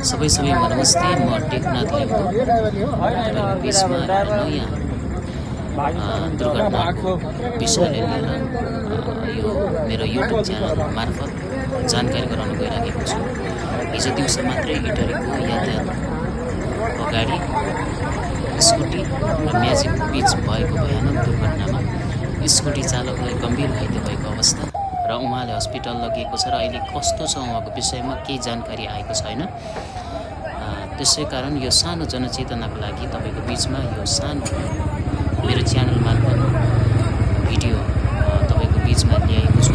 सबैमा नमस्ते। म टेकनाथ लिम्बू तपाईँको बिचमा एउटा नयाँ दुर्घटनाको विषयलाई लिएर यो मेरो युट्युब च्यानल मार्फत जानकारी गराउन गइरहेको छु। हिजो दिउँसो मात्रै इटरीको यातायात अगाडि स्कुटी र म्याजिक बीच भएको भयानक दुर्घटनामा स्कुटी चालकलाई गम्भीर घाइते भएको अवस्था र उहाँले हस्पिटल लगिएको छ र अहिले कस्तो छ उहाँको विषयमा केही जानकारी आएको छैन। त्यसै कारण यो सानो जनचेतनाको लागि तपाईँको बिचमा यो सानो मेरो च्यानल मार्फत भिडियो तपाईँको बिचमा ल्याएको छु।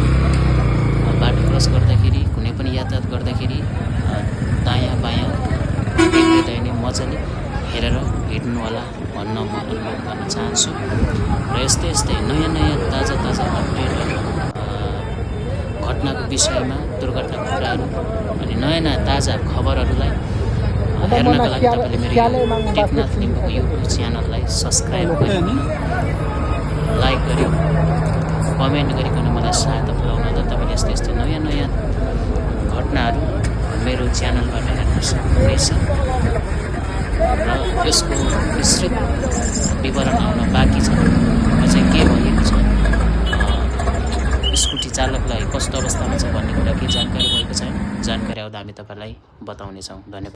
बाटो क्रस गर्दाखेरि कुनै पनि यातायात गर्दाखेरि दायाँ बायाँ देब्रे दाहिने मजाले हेरेर हिँड्नु होला भन्न म अनुरोध गर्न चाहन्छु। र यस्तै नयाँ ताजा अपडेट घटनाको विषयमा दुर्घटनाको कुराहरू अनि नयाँ ताजा खबरहरूलाई हेर्नका लागि तपाईँले मेरो टेकनाथ लिम्बूको युट्युब च्यानललाई सब्सक्राइब गरिकन लाइक गरी कमेन्ट गरिकन मलाई सहायता पुर्याउन त तपाईँले यस्तै नयाँ घटनाहरू मेरो च्यानलबाट हेर्न सक्नुहुनेछ। र यसको विस्तृत विवरण आउन बाँकी छ। अझै के भएको छ, स्कुटी चालकलाई कस्तो अवस्थामा छ भन्ने कुरा केही जानकारी भएको छैन। जानकारी आउँदा हामी तपाईँलाई बताउनेछौँ। धन्यवाद।